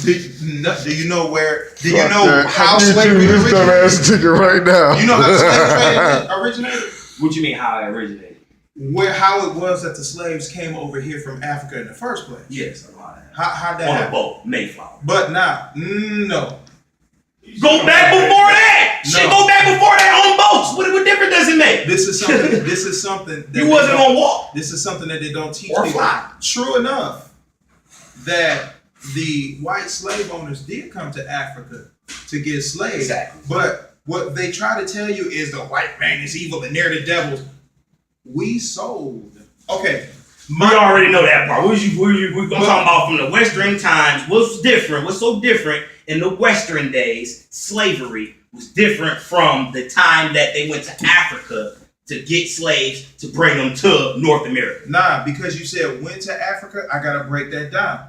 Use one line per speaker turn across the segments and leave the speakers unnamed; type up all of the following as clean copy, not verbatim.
Do you know where? Do you know how slavery originated?
Dumbass nigga right now.
You know how slavery originated?
What you mean how it originated?
How it was that the slaves came over here from Africa in the first place?
Yes, a lot of that.
How that
on
happened?
a boat, Mayflower.
But now, no.
Go back before that.
No.
Shit, go back before that on boats. What difference does it make?
This is something. That
You wasn't gonna walk.
This is something that they don't teach
Or
people.
fly.
True enough, that the white slave owners did come to Africa to get slaves.
Exactly.
But what they try to tell you is the white man is evil and they're the devils. We sold. Okay.
We already know that part. I'm talking about from the Western times. What's different? What's so different in the Western days? Slavery was different from the time that they went to Africa to get slaves to bring them to North America.
Nah, because you said went to Africa, I gotta break that down.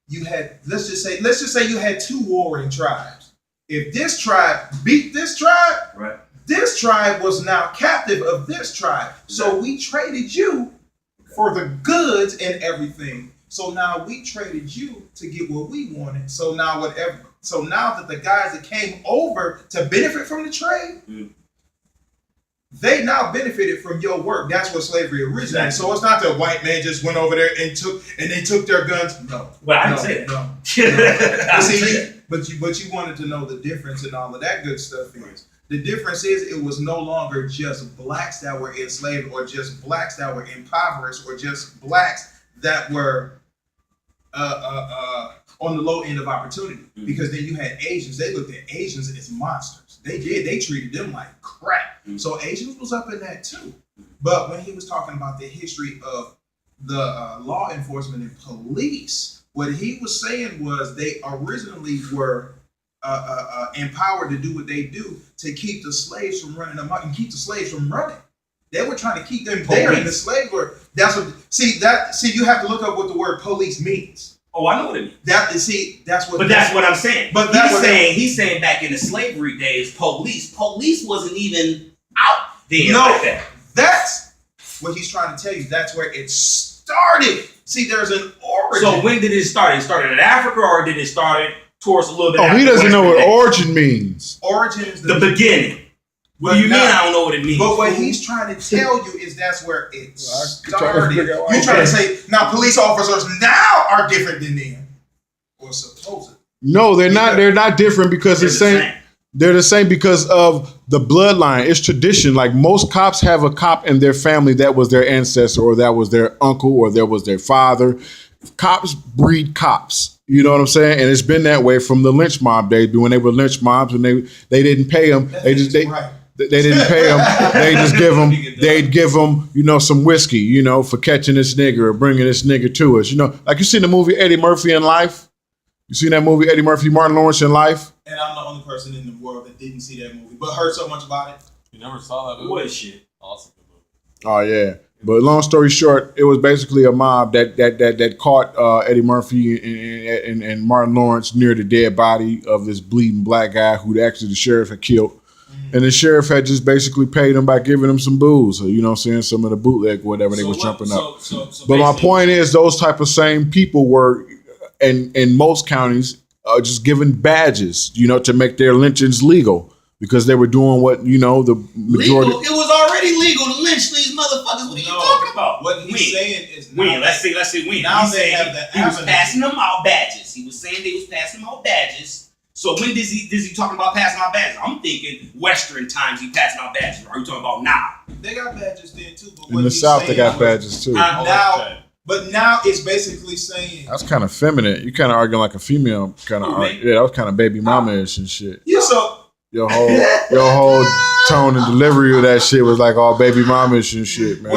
You had let's just say you had two warring tribes. If this tribe beat this tribe,
right,
this tribe was now captive of this tribe. So we traded you for the goods and everything. So now we traded you to get what we wanted. So now that the guys that came over to benefit from the trade, they now benefited from your work. That's what slavery originated. Exactly. So it's not the white man just went over there and they took their guns. No.
Well, I didn't say that.
No. But you wanted to know the difference and all of that good stuff is. The difference is it was no longer just blacks that were enslaved or just blacks that were impoverished or just blacks that were on the low end of opportunity. Mm-hmm. Because then you had Asians. They looked at Asians as monsters. They did. They treated them like crap. Mm-hmm. So Asians was up in that too. But when he was talking about the history of the law enforcement and police, what he was saying was they originally were empowered to do what they do to keep the slaves from running amok and keep the slaves from running. They were trying to keep them there in the slave world. That's what. See, you have to look up what the word police means.
Oh, I know what it means.
That's what.
But that's what I'm saying.
But
he's saying back in the slavery days, police wasn't even out there like that.
That's what he's trying to tell you. That's where it started. See, there's an origin.
So when did it start? It started in Africa, or did it start towards a little bit?
Oh, he doesn't know what origin means.
Origin is
the beginning. What do you mean I don't know what it means?
But what he's trying to tell you is that's where it started. You're trying to say, now police officers now are different than them. Or supposedly.
No, they're not. They're not different because they're the same because of the bloodline. It's tradition. Like most cops have a cop in their family that was their ancestor or that was their uncle or that was their father. Cops breed cops. You know what I'm saying? And it's been that way from the lynch mob days. When they were lynch mobs and they didn't pay them, they didn't pay them. They'd give them, some whiskey, for catching this nigga or bringing this nigga to us. Like you seen the movie Eddie Murphy in Life? You seen that movie Eddie Murphy, Martin Lawrence in Life?
And I'm the only person in the world that didn't see that movie, but heard so much about it.
You never saw that movie?
What shit?
Awesome movie.
Oh yeah. But long story short, it was basically a mob that caught Eddie Murphy and Martin Lawrence near the dead body of this bleeding black guy who actually the sheriff had killed. And the sheriff had just basically paid him by giving him some booze. So, you know what I'm saying? Some of the bootleg, whatever they was jumping up. But my point is those type of same people were, in most counties, just given badges, to make their lynchings legal. Because they were doing what, the majority.
Legal? It was already legal to lynch these motherfuckers. What are you talking about?
What he's saying is
when. Let's see when.
Now
He's
they
saying
have the
he was
avenue.
passing them out badges. He was saying they was passing them out badges. So when does he talking about passing out badges? I'm thinking Western times he passing out badges. Are you talking about now?
They got badges then too. But
In the South they got badges too.
But now it's basically saying
that's kind of feminine. You kind of arguing like a female kind of. Yeah, that was kind of baby mama-ish and shit.
Yeah, so
your whole tone and delivery of that shit was like all baby mama-ish and shit, man.